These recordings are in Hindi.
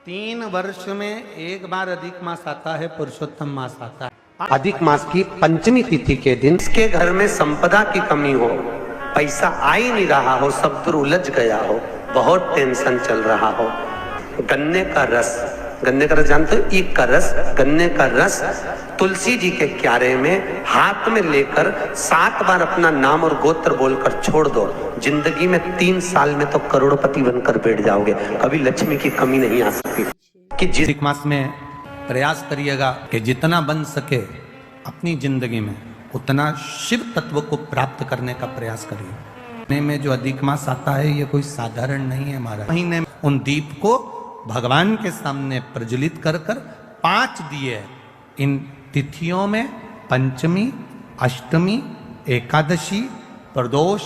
3 वर्ष में एक बार अधिक मास आता है, पुरुषोत्तम मास आता है। अधिक मास की पंचमी तिथि के दिन इसके घर में संपदा की कमी हो, पैसा आ ही नहीं रहा हो, सब दूर उलझ गया हो, बहुत टेंशन चल रहा हो, गन्ने का रस जानते हो, ईख का रस, गन्ने का रस तुलसी जी के क्यारे में हाथ में लेकर 7 बार अपना नाम और गोत्र बोलकर छोड़ दो, जिंदगी में 3 साल में तो करोड़पति बनकर बैठ जाओगे, कभी लक्ष्मी की कमी नहीं आ सकती। कि जिस अधिक मास में प्रयास करिएगा कि जितना बन सके अपनी जिंदगी में उतना शिव तत्व को प्राप्त करने का प्रयास करिए। महीने में जो अधिक मास आता है ये कोई साधारण नहीं है महाराज। महीने में उन दीप को भगवान के सामने प्रज्वलित कर 5 दिए इन तिथियों में, पंचमी, अष्टमी, एकादशी, प्रदोष,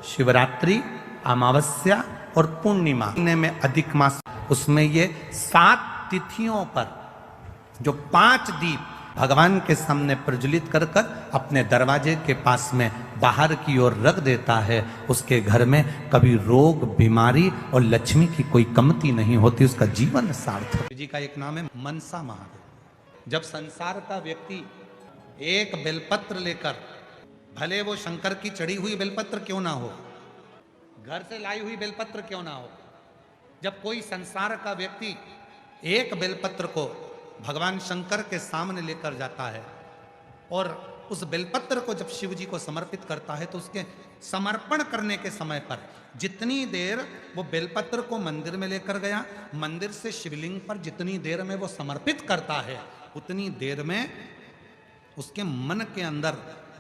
शिवरात्रि, अमावस्या और पूर्णिमा में अधिक मास, उसमें ये 7 तिथियों पर जो 5 दीप भगवान के सामने प्रज्वलित कर अपने दरवाजे के पास में बाहर की ओर रख देता है, उसके घर में कभी रोग, बीमारी और लक्ष्मी की कोई कमती नहीं होती, उसका जीवन सार्थक। जी का एक नाम है मनसा महादेव। जब संसार का व्यक्ति एक बेलपत्र लेकर, भले वो शंकर की चढ़ी हुई बेलपत्र क्यों ना हो, घर से लाई हुई बेलपत्र क्यों ना हो, जब कोई संसार का व्यक्ति एक बेलपत्र को भगवान शंकर के सामने लेकर जाता है और उस बेलपत्र को जब शिव जी को समर्पित करता है, तो उसके समर्पण करने के समय पर जितनी देर वो बेलपत्र को मंदिर में लेकर गया, मंदिर से शिवलिंग पर जितनी देर में वो समर्पित करता है, उतनी देर में उसके मन के अंदर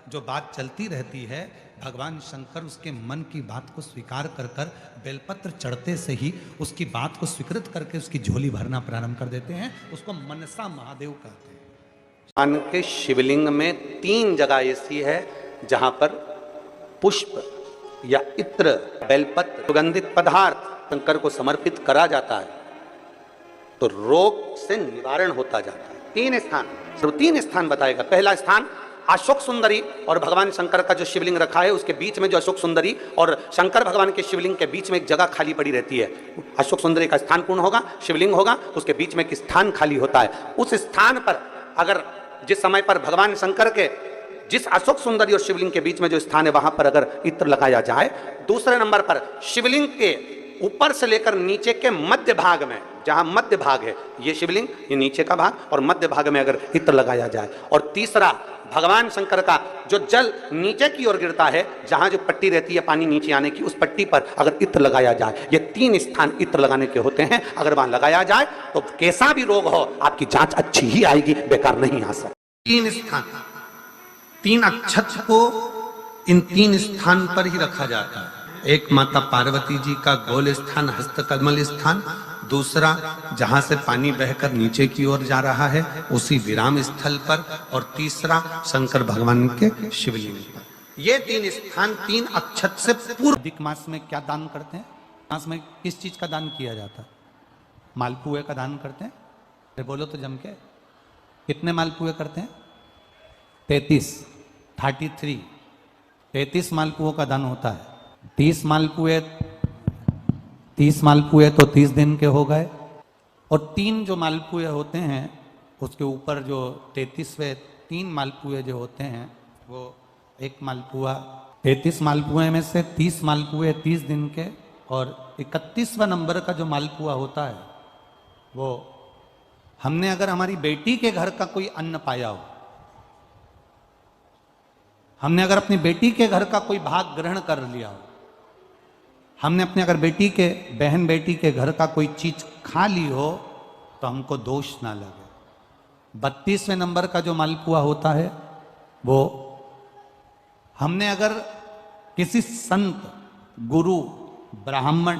जो बात चलती रहती है, भगवान शंकर उसके मन की बात को स्वीकार कर बेलपत्र चढ़ते से ही उसकी बात को स्वीकृत करके उसकी झोली भरना प्रारंभ कर देते हैं। उसको मनसा महादेव कहते हैं। भगवान के शिवलिंग में 3 जगह ऐसी है जहां पर पुष्प या इत्र, बेलपत्र, सुगंधित पदार्थ शंकर को समर्पित करा जाता है तो रोग से निवारण होता जाता है। 3 स्थान, सिर्फ 3 स्थान बताएगा। पहला स्थान अशोक सुंदरी और भगवान शंकर का जो शिवलिंग रखा है उसके बीच में जो अशोक सुंदरी और शंकर भगवान के शिवलिंग के बीच में एक जगह खाली पड़ी रहती है। अशोक सुंदरी का स्थान पूर्ण होगा, शिवलिंग होगा, उसके बीच में एक स्थान खाली होता है। उस स्थान पर अगर जिस समय पर भगवान शंकर के जिस अशोक सुंदरी और शिवलिंग के बीच में जो स्थान है वहां पर अगर इत्र लगाया जाए, दूसरे नंबर पर शिवलिंग के ऊपर से लेकर नीचे के मध्य भाग में, जहां मध्य भाग है ये शिवलिंग, ये नीचे का भाग और मध्य भाग में अगर इत्र लगाया जाए, और तीसरा भगवान शंकर का जो जल नीचे की ओर गिरता है, जहां जो पट्टी रहती है पानी नीचे आने की, उस पट्टी पर अगर इत्र लगाया जाए, ये 3 स्थान इत्र लगाने के होते हैं। अगर वहां लगाया जाए तो कैसा भी रोग हो आपकी जांच अच्छी ही आएगी, बेकार नहीं आ सकती। 3 स्थान, 3 अक्षत को इन 3 स्थान पर ही रखा जाता है। एक माता पार्वती जी का गोल स्थान, हस्तकमल स्थान, दूसरा जहां से पानी बहकर नीचे की ओर जा रहा है उसी विराम स्थल पर, और तीसरा शंकर भगवान के शिवलिंग पर। ये 3 स्थान 3 अक्षत से पूर्व। अधिक मास में क्या दान करते हैं? मास में किस चीज का दान किया जाता है? मालपुए का दान करते हैं। अरे बोलो तो जम के, कितने मालपुए करते हैं? 33 मालपुओं का दान होता है। 30 मालपुए तो 30 दिन के हो गए, और 3 जो मालपुए होते हैं उसके ऊपर जो 33वें 3 मालपुए जो होते हैं वो एक मालपुआ, 33 मालपुए में से 30 मालपुए 30 दिन के, और 31वां नंबर का जो मालपुआ होता है वो हमने अगर हमारी बेटी के घर का कोई अन्न पाया हो, हमने अगर अपनी बेटी के घर का कोई भाग ग्रहण कर लिया हो, हमने अपने अगर बेटी के बहन बेटी के घर का कोई चीज खा ली हो तो हमको दोष ना लगे। 32वें नंबर का जो मालपुआ होता है वो हमने अगर किसी संत, गुरु, ब्राह्मण,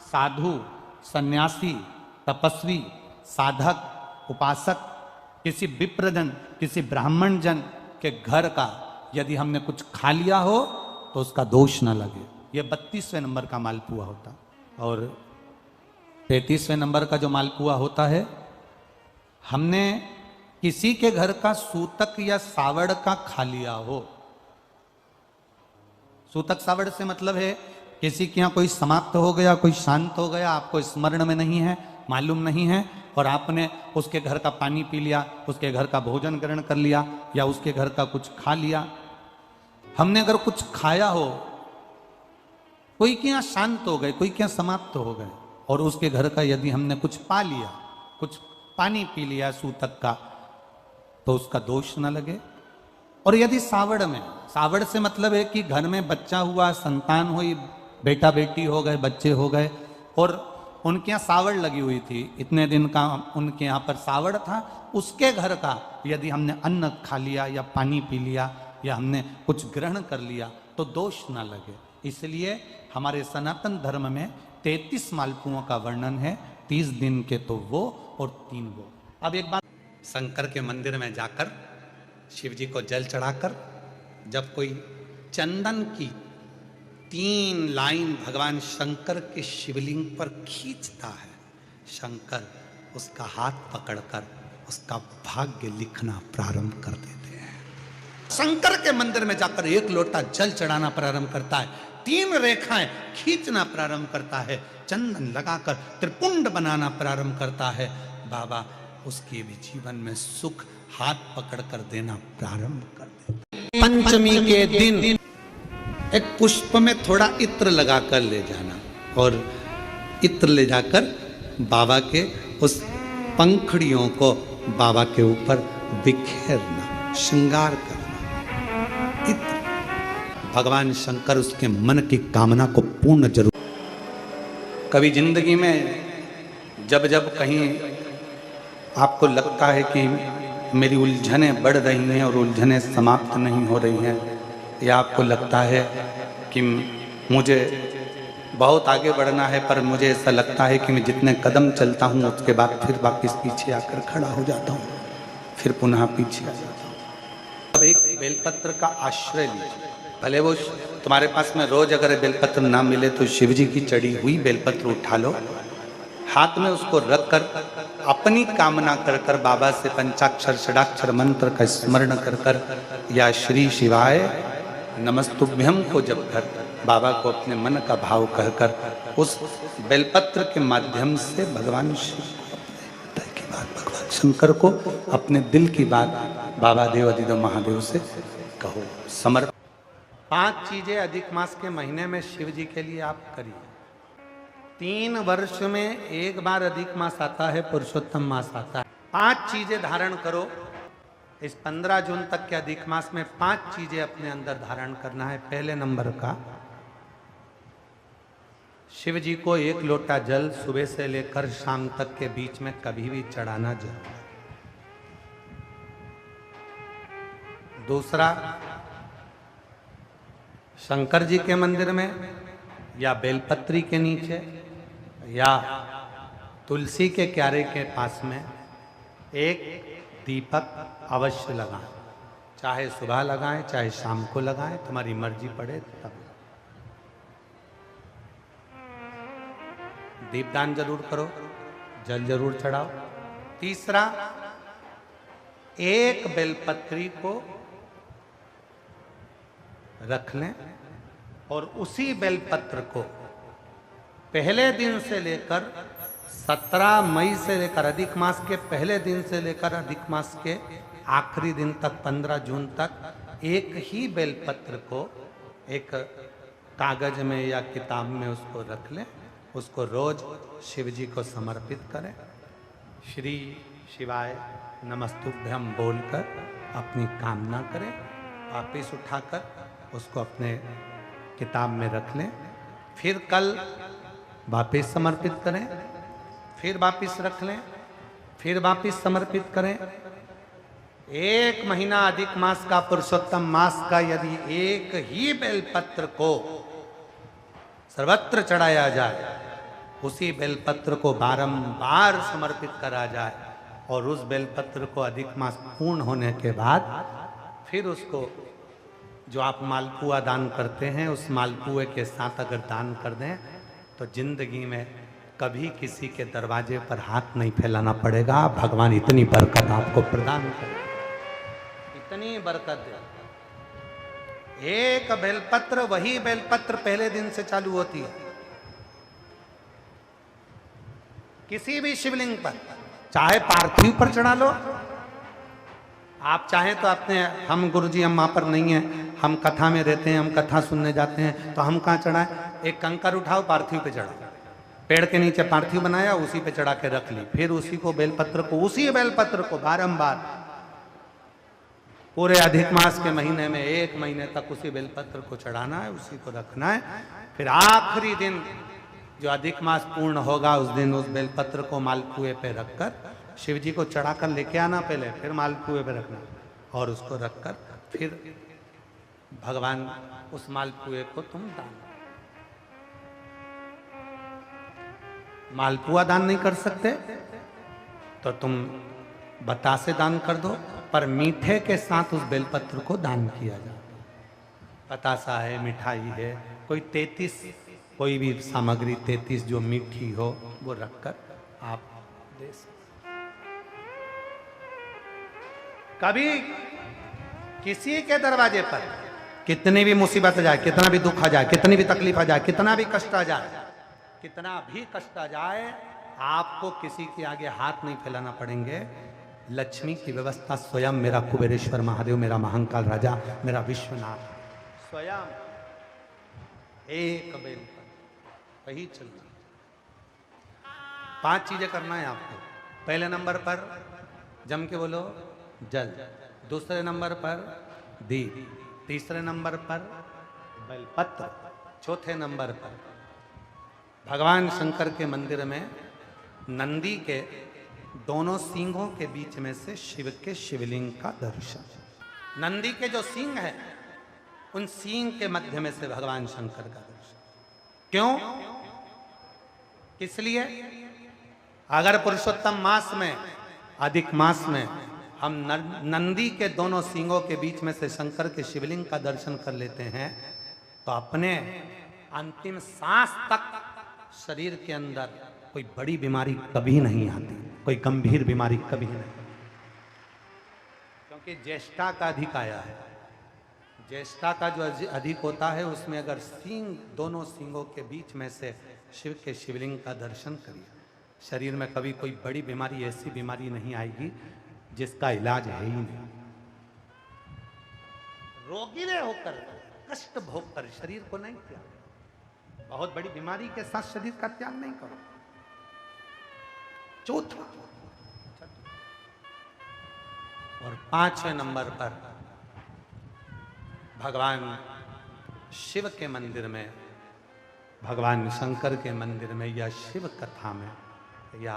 साधु, सन्यासी, तपस्वी, साधक, उपासक, किसी विप्रजन, किसी ब्राह्मण जन के घर का यदि हमने कुछ खा लिया हो तो उसका दोष ना लगे। ये 32वें नंबर का मालपुआ होता। और 33वें नंबर का जो मालपुआ होता है, हमने किसी के घर का सूतक या सावड़ का खा लिया हो। सूतक सावड़ से मतलब है किसी के यहाँ कोई समाप्त हो गया, कोई शांत हो गया, आपको स्मरण में नहीं है, मालूम नहीं है और आपने उसके घर का पानी पी लिया, उसके घर का भोजन ग्रहण कर लिया या उसके घर का कुछ खा लिया। हमने अगर कुछ खाया हो, कोई क्या शांत हो गए, कोई क्या समाप्त हो गए, और उसके घर का यदि हमने कुछ पा लिया, कुछ पानी पी लिया सूतक का, तो उसका दोष न लगे। और यदि सावड़ में, सावड़ से मतलब है कि घर में बच्चा हुआ, संतान हुई, बेटा बेटी हो गए, बच्चे हो गए, और उनके यहाँ सावड़ लगी हुई थी, इतने दिन का उनके यहाँ पर सावड़ था, उसके घर का यदि हमने अन्न खा लिया या पानी पी लिया या हमने कुछ ग्रहण कर लिया तो दोष ना लगे। इसलिए हमारे सनातन धर्म में 33 मालपुओं का वर्णन है, 30 दिन के तो वो और 3 वो। अब एक बात, शंकर के मंदिर में जाकर शिव जी को जल चढ़ाकर जब कोई चंदन की 3 लाइन भगवान शंकर के शिवलिंग पर खींचता है, शंकर उसका हाथ पकड़कर उसका भाग्य लिखना प्रारंभ कर देते हैं। शंकर के मंदिर में जाकर 1 लोटा जल चढ़ाना प्रारंभ करता है, 3 रेखाएं खींचना प्रारंभ करता है, चंदन लगाकर त्रिपुंड बनाना प्रारंभ करता है, बाबा उसके भी जीवन में सुख हाथ पकड़कर देना प्रारंभ कर देते। पंचमी के दिन एक पुष्प में थोड़ा इत्र लगाकर ले जाना और इत्र ले जाकर बाबा के उस पंखड़ियों को बाबा के ऊपर बिखेरना, श्रृंगार करना। इत्र भगवान शंकर उसके मन की कामना को पूर्ण जरूर। कभी जिंदगी में जब जब कहीं आपको लगता है कि मेरी उलझनें बढ़ रही हैं और उलझनें समाप्त नहीं हो रही हैं, या आपको लगता है कि मुझे बहुत आगे बढ़ना है पर मुझे ऐसा लगता है कि मैं जितने कदम चलता हूँ उसके बाद फिर वापस पीछे आकर खड़ा हो जाता हूँ, फिर पुनः पीछे आ जाता हूँ। अब एक बेलपत्र का आश्रय लीजिए, भले वो तुम्हारे पास में रोज अगर बेलपत्र ना मिले तो शिव जी की चढ़ी हुई बेलपत्र उठा लो, हाथ में उसको रखकर अपनी कामना कर कर बाबा से पंचाक्षर षडाक्षर मंत्र का स्मरण कर कर या श्री शिवाय नमस्तुभ्यम को जब कर बाबा को अपने मन का भाव कहकर उस बेलपत्र के माध्यम से भगवान शिव को अपने हृदय की बात, भगवान शंकर को अपने दिल की बात बाबा देव अधिदेव महादेव से कहो, समर्पण। 5 चीजें अधिक मास के महीने में शिव जी के लिए आप करिए। 3 वर्ष में 1 बार अधिक मास आता है, पुरुषोत्तम मास आता है। 5 चीजें धारण करो। इस 15 जून तक के अधिक मास में 5 चीजें अपने अंदर धारण करना है। पहले नंबर का, शिव जी को 1 लोटा जल सुबह से लेकर शाम तक के बीच में कभी भी चढ़ाना जरूर है। दूसरा, शंकर जी के मंदिर में या बेलपत्री के नीचे या तुलसी के क्यारे के पास में एक दीपक अवश्य लगाएं, चाहे सुबह लगाएं चाहे शाम को लगाएं, तुम्हारी मर्जी पड़े तब। दीपदान जरूर करो, जल जरूर चढ़ाओ। तीसरा, एक बेलपत्री को रख लें और उसी बेलपत्र को पहले दिन से लेकर 17 मई से लेकर अधिक मास के पहले दिन से लेकर अधिक मास के आखिरी दिन तक 15 जून तक एक ही बेलपत्र को एक कागज में या किताब में उसको रख लें, उसको रोज शिव जी को समर्पित करें। श्री शिवाय नमस्तुभ्यम बोलकर अपनी कामना करें, वापिस उठाकर उसको अपने किताब में रख लें, फिर कल वापिस समर्पित करें, फिर वापिस रख लें, फिर वापिस समर्पित करें। 1 महीना अधिक मास का, पुरुषोत्तम मास का यदि एक ही बेलपत्र को सर्वत्र चढ़ाया जाए, उसी बेलपत्र को बारंबार समर्पित करा जाए और उस बेलपत्र को अधिक मास पूर्ण होने के बाद फिर उसको जो आप मालपुआ दान करते हैं उस मालपुए के साथ अगर दान कर दें तो जिंदगी में कभी किसी के दरवाजे पर हाथ नहीं फैलाना पड़ेगा। भगवान इतनी बरकत आपको प्रदान करे, इतनी बरकत दे। एक बेलपत्र, वही बेलपत्र पहले दिन से चालू होती है। किसी भी शिवलिंग पर, चाहे पार्थिव पर चढ़ा लो, आप चाहें तो अपने, हम गुरुजी हम वहां पर नहीं हैं, हम कथा में रहते हैं, हम कथा सुनने जाते हैं, तो हम कहाँ चढ़ाएं? एक कंकर उठाओ, पार्थिव पे चढ़ाओ, पेड़ के नीचे पार्थिव बनाया, उसी पे चढ़ा के रख ली, फिर उसी को बेलपत्र को, उसी बेलपत्र को बारंबार पूरे अधिक मास के महीने में 1 महीने तक उसी बेलपत्र को चढ़ाना है, उसी को रखना है। फिर आखिरी दिन जो अधिक मास पूर्ण होगा, उस दिन उस बेलपत्र को मालपुए पे रखकर शिव जी को चढ़ाकर लेके आना पहले, फिर मालपुए पे रखना और उसको रखकर फिर भगवान उस मालपुए को तुम दान। मालपुआ दान नहीं कर सकते तो तुम बतासे दान कर दो, पर मीठे के साथ उस बेलपत्र को दान किया जाता है। बतासा है, मिठाई है, कोई 33 कोई भी सामग्री 33 जो मीठी हो वो रखकर आप दे सकते। कभी किसी के दरवाजे पर कितनी भी मुसीबत आ जाए, कितना भी दुख आ जाए, कितनी भी तकलीफ आ जाए, कितना भी कष्ट आ जाए, कितना भी कष्ट आ जाए, आपको किसी के आगे हाथ नहीं फैलाना पड़ेंगे। लक्ष्मी की व्यवस्था स्वयं मेरा कुबेरेश्वर महादेव, मेरा महाकाल राजा, मेरा विश्वनाथ स्वयं एक बेल पर वही चलना। 5 चीजें करना है आपको। पहले नंबर पर जम के बोलो जल, दूसरे नंबर पर दीप, तीसरे नंबर पर बेलपत्र, चौथे नंबर पर भगवान शंकर के मंदिर में नंदी के दोनों सींगों के बीच में से शिव के शिवलिंग का दर्शन। नंदी के जो सींग है, उन सींग के मध्य में से भगवान शंकर का दर्शन। क्यों? इसलिए अगर पुरुषोत्तम मास में, अधिक मास में हम नंदी के दोनों सींगों के बीच में से शंकर के शिवलिंग का दर्शन कर लेते हैं, तो अपने अंतिम सांस तक शरीर के अंदर कोई बड़ी बीमारी कभी नहीं आती, कोई गंभीर बीमारी कभी नहीं, क्योंकि ज्येष्ठा का अधिक आया है। ज्येष्ठा का जो अधिक होता है, उसमें अगर सींग, दोनों सींगों के बीच में से शिव के शिवलिंग का दर्शन करिए, शरीर में कभी कोई बड़ी बीमारी, ऐसी बीमारी नहीं आएगी जिसका इलाज है ही नहीं। रोगी ने होकर, कष्ट भोग कर शरीर को नहीं त्याग, बहुत बड़ी बीमारी के साथ शरीर का त्याग नहीं करो। चौथा और 5वें नंबर पर भगवान शिव के मंदिर में, भगवान शंकर के मंदिर में या शिव कथा में या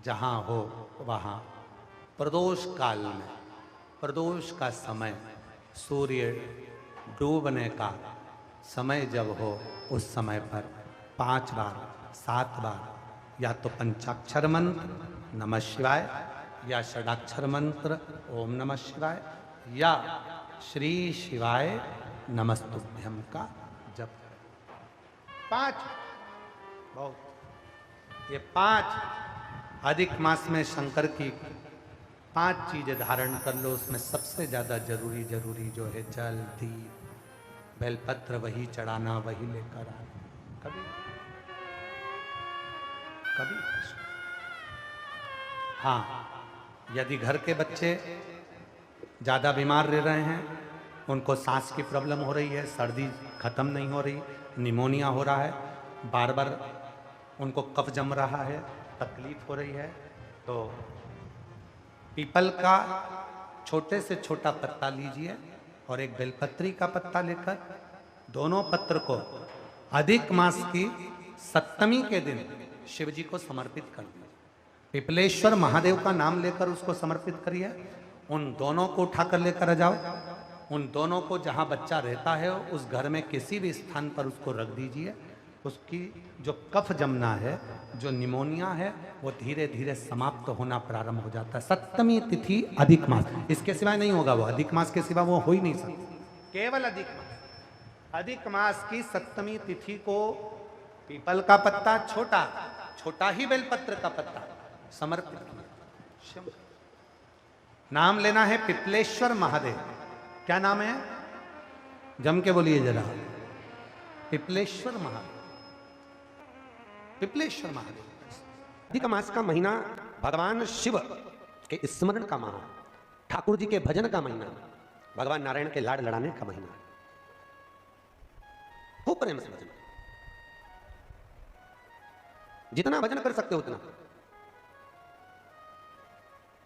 जहां हो वहां प्रदोष काल में, प्रदोष का समय, सूर्य डूबने का समय जब हो, उस समय पर 5 बार 7 बार या तो पंचाक्षर मंत्र नमः शिवाय, या षडाक्षर मंत्र ओम नमः शिवाय, या श्री शिवाय नमस्तुभ्यम का जप। 5 बहुत, ये 5 अधिक मास में शंकर की 5 चीजें धारण कर लो। उसमें सबसे ज्यादा जरूरी जो है जल, दीप, बेलपत्र, वही चढ़ाना, वही लेकर आना। कभी हाँ, यदि घर के बच्चे ज़्यादा बीमार रह रहे हैं, उनको सांस की प्रॉब्लम हो रही है, सर्दी खत्म नहीं हो रही, निमोनिया हो रहा है, बार बार उनको कफ जम रहा है, तकलीफ हो रही है, तो पीपल का छोटे से छोटा पत्ता लीजिए और एक बेलपत्री का पत्ता लेकर दोनों पत्र को अधिक मास की 7वीं के दिन शिव जी को समर्पित कर दिए। पिपलेश्वर महादेव का नाम लेकर उसको समर्पित करिए। उन दोनों को उठाकर लेकर आ जाओ। उन दोनों को जहां बच्चा रहता है उस घर में किसी भी स्थान पर उसको रख दीजिए। उसकी जो कफ जमना है, जो निमोनिया है, वो धीरे धीरे समाप्त होना प्रारंभ हो जाता है। 7वीं तिथि अधिक मास, इसके सिवाय नहीं होगा वो, अधिक मास के सिवा वो हो ही नहीं सकता, केवल अधिक मास। अधिक मास की 7वीं तिथि को पीपल का पत्ता, छोटा ही बेलपत्र का पत्ता समर्पित किया। नाम लेना है पिपलेश्वर महादेव। क्या नाम है? जम के बोलिए जरा, पिपलेश्वर महादेव। पिपलेश्वर महादेव अधिक मास का महीना भगवान शिव के स्मरण का माह, ठाकुर जी के भजन का महीना, भगवान नारायण के लाड़ लड़ाने का महीना। खूब प्रेम से भजन, जितना भजन कर सकते हो उतना,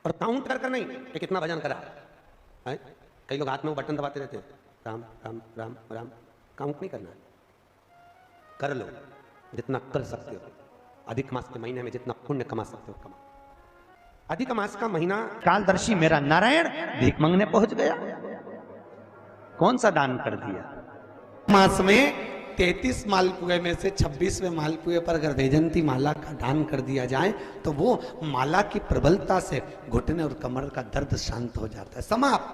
और काउंट कर नहीं कि कितना भजन करा है। कई लोग हाथ में वो बटन दबाते रहते हैं, राम राम राम राम, काउंट नहीं करना है, कर लो जितना कर सकते हो। अधिक मास के महीने में जितना पुण्य कमा सकते हो कमा। अधिक मास का महीना कालदर्शी मेरा नारायण भीख मांगने पहुंच गया, कौन सा दान कर दिया। मास में 33 मालपुए में से 26वें मालपुए पर अगर वैजंती माला का दान कर दिया जाए तो वो माला की प्रबलता से घुटने और कमर का दर्द शांत हो जाता है, समाप्त।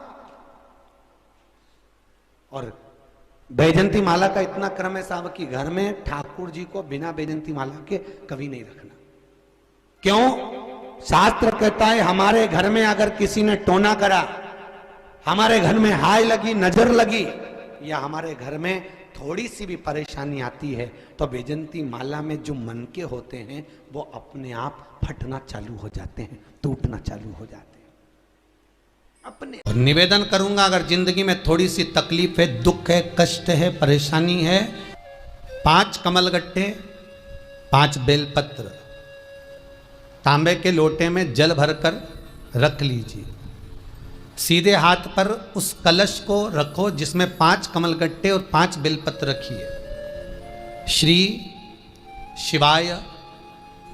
और वैजंती माला का इतना क्रम है साहब कि घर में ठाकुर जी को बिना वैजंती माला के कभी नहीं रखना। क्यों? शास्त्र कहता है हमारे घर में अगर किसी ने टोना करा, हमारे घर में हाय लगी, नजर लगी, या हमारे घर में थोड़ी सी भी परेशानी आती है तो वैजंती माला में जो मन के होते हैं वो अपने आप फटना चालू हो जाते हैं, टूटना चालू हो जाते हैं अपने। और निवेदन करूंगा, अगर जिंदगी में थोड़ी सी तकलीफ है, दुख है, कष्ट है, परेशानी है, 5 कमलगट्टे, 5 बेलपत्र तांबे के लोटे में जल भरकर रख लीजिए। सीधे हाथ पर उस कलश को रखो जिसमें 5 कमलगट्टे और 5 बेलपत्र रखिए। श्री शिवाय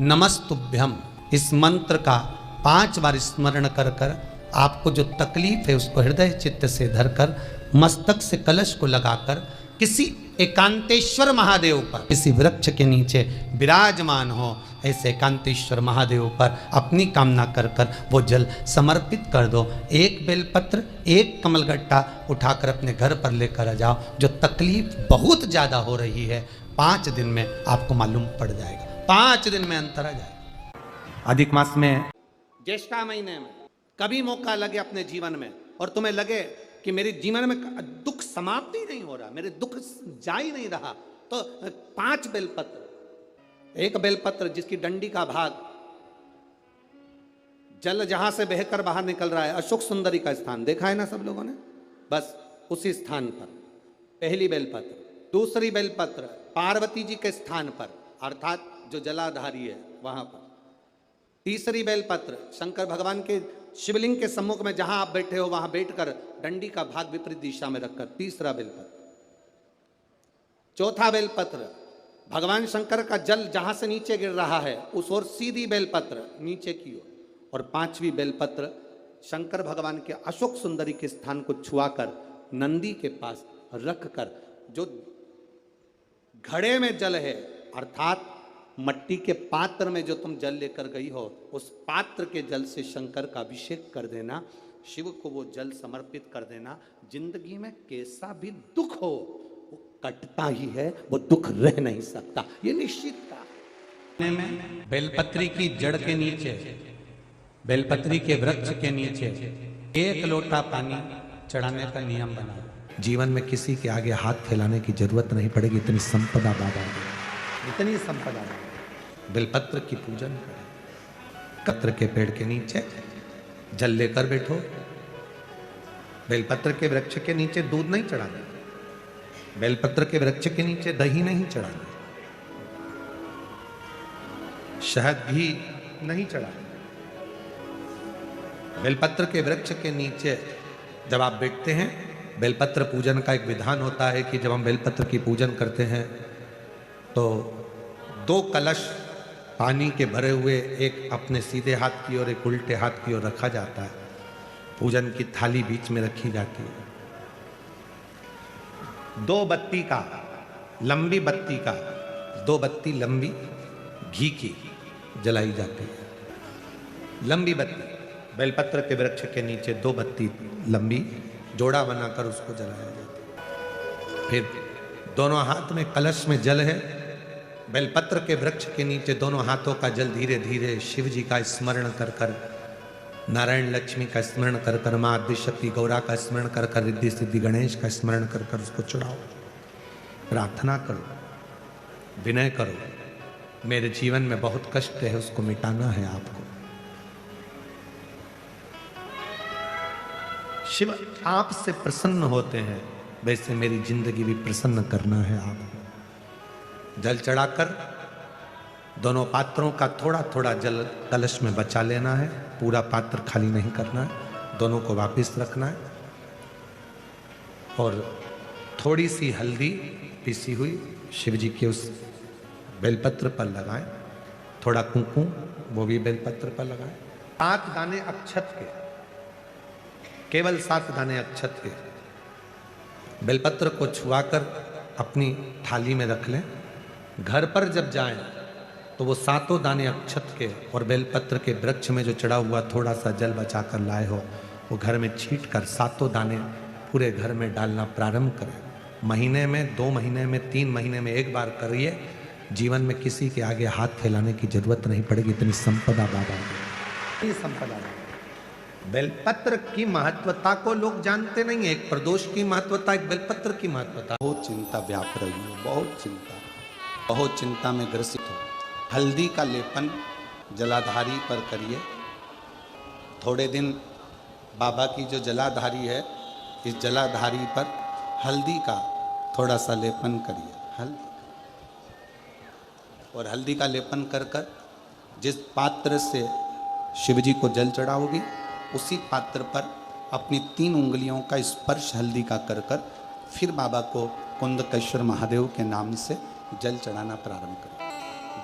नमस्तुभ्यम, इस मंत्र का 5 बार स्मरण कर कर आपको जो तकलीफ है उसको हृदय चित्त से धरकर मस्तक से कलश को लगाकर किसी एकांतेश्वर महादेव पर, किसी वृक्ष के नीचे विराजमान हो, ऐसे एकांतेश्वर महादेव पर अपनी कामना कर कर वो जल समर्पित कर दो। 1 बेलपत्र, 1 कमलगट्टा उठाकर अपने घर पर लेकर आ जाओ। जो तकलीफ बहुत ज़्यादा हो रही है 5 दिन में आपको मालूम पड़ जाएगा, 5 दिन में अंतर आ जाएगा। अधिक मास में ज्येष्ठा महीने में कभी मौका लगे अपने जीवन में और तुम्हें लगे कि मेरे जीवन में दुख समाप्त ही नहीं हो रहा, मेरे दुख जा ही नहीं रहा, तो 5 बेलपत्र, 1 बेलपत्र जिसकी डंडी का भाग जल जहां से बहकर बाहर निकल रहा है, अशोक सुंदरी का स्थान देखा है ना सब लोगों ने, बस उसी स्थान पर पहली बेलपत्र। दूसरी बेलपत्र पार्वती जी के स्थान पर, अर्थात जो जलाधारी है वहां पर। तीसरी बेलपत्र शंकर भगवान के शिवलिंग के सम्मुख में जहां आप बैठे हो वहां बैठकर डंडी का भाग विपरीत दिशा में रखकर, तीसरा बेलपत्र। चौथा बेलपत्र भगवान शंकर का जल जहां से नीचे गिर रहा है उस ओर सीधी बेलपत्र नीचे की ओर। और 5वीं बेलपत्र शंकर भगवान के अशोक सुंदरी के स्थान को छुआकर नंदी के पास रखकर, जो घड़े में जल है अर्थात मट्टी के पात्र में जो तुम जल लेकर गई हो उस पात्र के जल से शंकर का अभिषेक कर देना, शिव को वो जल समर्पित कर देना। जिंदगी में कैसा भी दुख हो वो कटता ही है, वो दुख रह नहीं सकता, ये निश्चित था। बेलपत्री की जड़ के नीचे, बेलपत्री के वृक्ष के नीचे 1 लोटा पानी चढ़ाने का नियम बना। जीवन में किसी के आगे हाथ फैलाने की जरूरत नहीं पड़ेगी, इतनी संपदा बाबा, इतनी संपदा। बेलपत्र की पूजन करें, कत्र के पेड़ के नीचे जल लेकर बैठो। बेलपत्र के वृक्ष के नीचे दूध नहीं चढ़ाना, बेलपत्र के वृक्ष के नीचे दही नहीं चढ़ाना, शहद भी नहीं चढ़ाना। बेलपत्र के वृक्ष के नीचे जब आप बैठते हैं, बेलपत्र पूजन का एक विधान होता है कि जब हम बेलपत्र की पूजन करते हैं तो 2 कलश पानी के भरे हुए, एक अपने सीधे हाथ की ओर एक उल्टे हाथ की ओर रखा जाता है। पूजन की थाली बीच में रखी जाती है। 2 बत्ती का, लंबी बत्ती का, 2 बत्ती लंबी घी की जलाई जाती है। लंबी बत्ती बेलपत्र के वृक्ष के नीचे 2 बत्ती लंबी जोड़ा बनाकर उसको जलाया जाता है। फिर दोनों हाथ में कलश में जल है, बेलपत्र के वृक्ष के नीचे दोनों हाथों का जल धीरे धीरे शिव जी का स्मरण कर कर, नारायण लक्ष्मी का स्मरण कर कर, माँ आदिशक्ति गौरा का स्मरण कर कर, रिद्धि सिद्धि गणेश का स्मरण कर कर उसको चढ़ाओ। प्रार्थना करो, विनय करो, मेरे जीवन में बहुत कष्ट है, उसको मिटाना है आपको। शिव आपसे प्रसन्न होते हैं, वैसे मेरी जिंदगी भी प्रसन्न करना है आपको। जल चढ़ाकर दोनों पात्रों का थोड़ा थोड़ा जल कलश में बचा लेना है, पूरा पात्र खाली नहीं करना है, दोनों को वापस रखना है। और थोड़ी सी हल्दी पीसी हुई शिव जी के उस बेलपत्र पर लगाएं, थोड़ा कुंकुम वो भी बेलपत्र पर लगाएं। 7 दाने अक्षत के, केवल 7 दाने अक्षत के बेलपत्र को छुआकर अपनी थाली में रख लें। घर पर जब जाएं तो वो 7 दाने अक्षत के और बेलपत्र के वृक्ष में जो चढ़ा हुआ थोड़ा सा जल बचाकर लाए हो, वो घर में छींट कर 7 दाने पूरे घर में डालना प्रारंभ करें। महीने में, 2 महीने में, 3 महीने में एक बार करिए। जीवन में किसी के आगे हाथ फैलाने की जरूरत नहीं पड़ेगी, इतनी संपदा बाबा की संपदा। बेलपत्र की महत्वता को लोग जानते नहीं है। एक प्रदोष की महत्वता, एक बेलपत्र की महत्वता। बहुत चिंता व्याप रही है, बहुत चिंता में ग्रसित हो। हल्दी का लेपन जलाधारी पर करिए। थोड़े दिन बाबा की जो जलाधारी है, इस जलाधारी पर हल्दी का थोड़ा सा लेपन करिए। हल्दी और हल्दी का लेपन कर कर जिस पात्र से शिवजी को जल चढ़ाओगी, उसी पात्र पर अपनी 3 उंगलियों का स्पर्श हल्दी का कर कर फिर बाबा को कुंदकेश्वर महादेव के नाम से जल चढ़ाना प्रारंभ करें।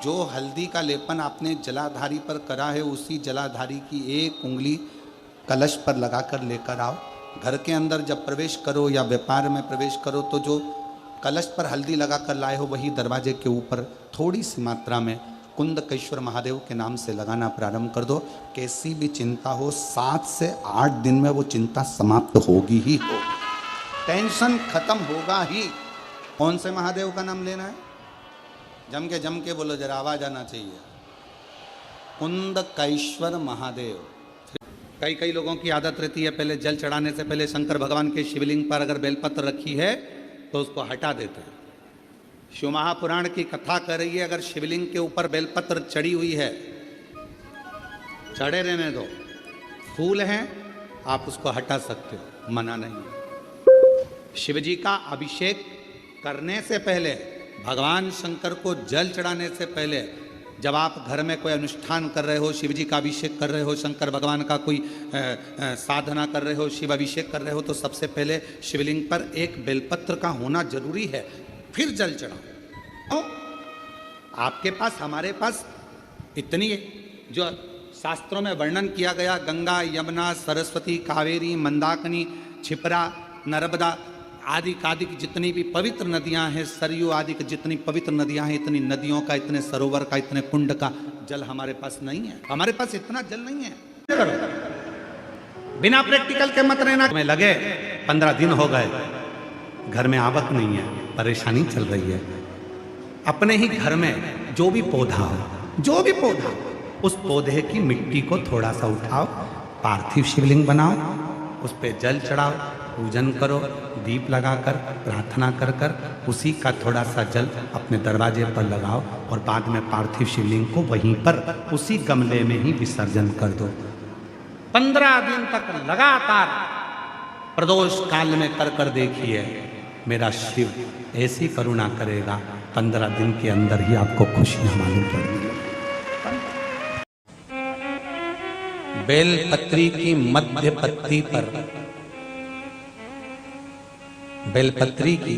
जो हल्दी का लेपन आपने जलाधारी पर करा है, उसी जलाधारी की 1 उंगली कलश पर लगाकर लेकर आओ। घर के अंदर जब प्रवेश करो या व्यापार में प्रवेश करो, तो जो कलश पर हल्दी लगाकर लाए हो, वही दरवाजे के ऊपर थोड़ी सी मात्रा में कुंदकेश्वर महादेव के नाम से लगाना प्रारंभ कर दो। कैसी भी चिंता हो, 7 से 8 दिन में वो चिंता समाप्त होगी ही हो, टेंशन खत्म होगा ही। कौन से महादेव का नाम लेना है? जम के बोलो जरा, आवाज आना चाहिए। कुंदकेश्वर महादेव। कई लोगों की आदत रहती है, पहले जल चढ़ाने से पहले शंकर भगवान के शिवलिंग पर अगर बेलपत्र रखी है तो उसको हटा देते हैं। शिव महापुराण की कथा कर रही है, अगर शिवलिंग के ऊपर बेलपत्र चढ़ी हुई है, चढ़े रहने दो। फूल हैं, आप उसको हटा सकते हो, मना नहीं है। शिवजी का अभिषेक करने से पहले, भगवान शंकर को जल चढ़ाने से पहले, जब आप घर में कोई अनुष्ठान कर रहे हो, शिवजी का अभिषेक कर रहे हो, शंकर भगवान का कोई साधना कर रहे हो, शिव अभिषेक कर रहे हो, तो सबसे पहले शिवलिंग पर एक बेलपत्र का होना जरूरी है, फिर जल चढ़ाओ। आपके पास, हमारे पास इतनी जो शास्त्रों में वर्णन किया गया, गंगा, यमुना, सरस्वती, कावेरी, मंदाकिनी, क्षिप्रा, नर्मदा आदि की जितनी भी पवित्र नदियां हैं, सरयू आदि की जितनी पवित्र नदियां हैं, इतनी नदियों का, इतने सरोवर का, इतने कुंड का जल हमारे पास नहीं है। हमारे पास इतना जल नहीं है। बिना प्रैक्टिकल के मत रहना। में लगे 15 दिन हो गए, घर में आवक नहीं है, परेशानी चल रही है। अपने ही घर में जो भी पौधा हो, उस पौधे की मिट्टी को थोड़ा सा उठाओ, पार्थिव शिवलिंग बनाओ, उस पर जल चढ़ाओ, पूजन करो, दीप लगाकर प्रार्थना कर कर उसी का थोड़ा सा जल अपने दरवाजे पर लगाओ और बाद में पार्थिव शिवलिंग को वहीं पर उसी गमले में ही विसर्जन कर दो। 15 दिन तक लगातार प्रदोष काल में कर देखिए, मेरा शिव ऐसी करुणा करेगा, 15 दिन के अंदर ही आपको खुशियां मालूम पड़ेंगी। बेलपत्री की मध्य पत्ती पर, बेलपत्री की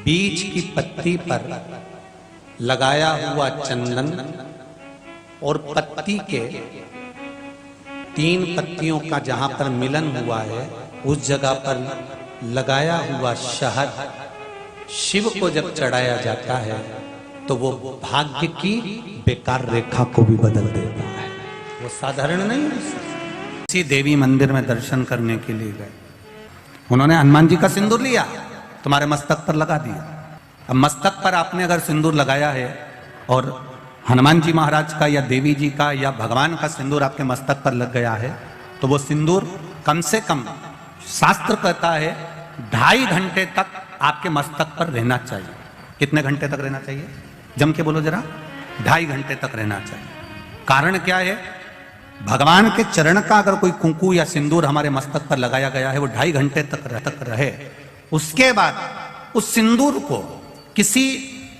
बीच की पत्ती पर लगाया हुआ चंदन और पत्ती के 3 पत्तियों का जहां पर मिलन हुआ है, उस जगह पर लगाया हुआ शहद शिव को जब चढ़ाया जाता है तो वो भाग्य की बेकार रेखा को भी बदल देता है। वो साधारण नहीं है। किसी देवी मंदिर में दर्शन करने के लिए गए, उन्होंने हनुमान जी का सिंदूर लिया, तुम्हारे मस्तक पर लगा दिया। अब मस्तक पर आपने अगर सिंदूर लगाया है और हनुमान जी महाराज का या देवी जी का या भगवान का सिंदूर आपके मस्तक पर लग गया है, तो वो सिंदूर कम से कम, शास्त्र कहता है 2.5 घंटे तक आपके मस्तक पर रहना चाहिए। कितने घंटे तक रहना चाहिए? जम के बोलो जरा। 2.5 घंटे तक रहना चाहिए। कारण क्या है? भगवान के चरण का अगर कोई कुंकू या सिंदूर हमारे मस्तक पर लगाया गया है, वो 2.5 घंटे तक रहे। उसके बाद उस सिंदूर को किसी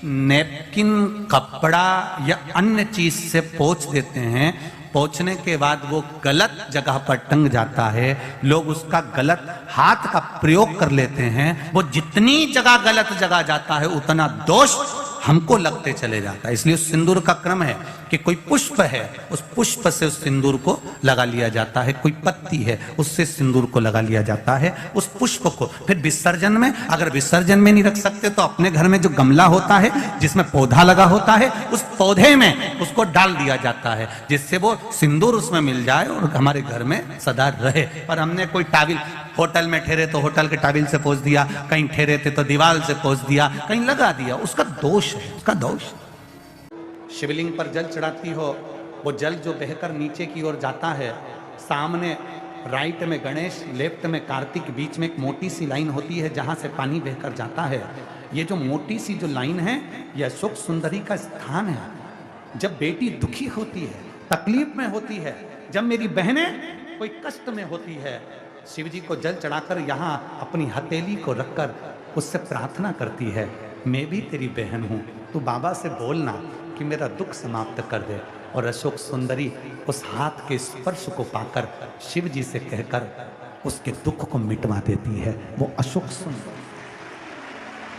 नैपकिन, कपड़ा या अन्य चीज से पोंछ देते हैं। पोंछने के बाद वो गलत जगह पर टंग जाता है, लोग उसका गलत हाथ का प्रयोग कर लेते हैं। वो जितनी जगह गलत जगह जाता है उतना दोष हमको लगते चले जाता है। इसलिए उस सिंदूर का क्रम है कि कोई पुष्प है, उस पुष्प से उस सिंदूर को लगा लिया जाता है, कोई पत्ती है उससे सिंदूर को लगा लिया जाता है, उस पुष्प को। फिर विसर्जन में, अगर विसर्जन में नहीं रख सकते तो अपने घर में जो गमला होता है जिसमें पौधा लगा होता है, उस पौधे में उसको डाल दिया जाता है, जिससे वो सिंदूर उसमें मिल जाए और हमारे घर में सदा रहे। पर हमने कोई टाविल, होटल में ठहरे तो होटल के टाविल से पोंछ दिया, कहीं ठहरे थे तो दीवार से पोंछ दिया, कहीं लगा दिया, उसका दोष है, उसका दोष। शिवलिंग पर जल चढ़ाती हो, वो जल जो बहकर नीचे की ओर जाता है, सामने राइट में गणेश, लेफ्ट में कार्तिक, बीच में एक मोटी सी लाइन होती है जहां से पानी बहकर जाता है। ये जो मोटी सी जो लाइन है, यह अशोक सुंदरी का स्थान है। जब बेटी दुखी होती है, तकलीफ में होती है, जब मेरी बहनें कोई कष्ट में होती है, शिव जी को जल चढ़ाकर यहाँ अपनी हथेली को रखकर उससे प्रार्थना करती है, मैं भी तेरी बहन हूँ, तू बाबा से बोलना कि मेरा दुख समाप्त कर दे। और अशोक सुंदरी उस हाथ के स्पर्श को पाकर शिव जी से कहकर उसके दुख को मिटवा देती है। वो अशोक सुंदरी,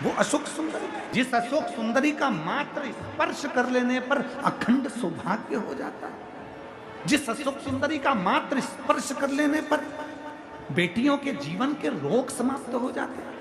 वो अशोक सुंदरी, जिस अशोक सुंदरी का मात्र स्पर्श कर लेने पर अखंड सौभाग्य हो जाता है, जिस अशोक सुंदरी का मात्र स्पर्श कर लेने पर बेटियों के जीवन के रोग समाप्त हो जाते हैं।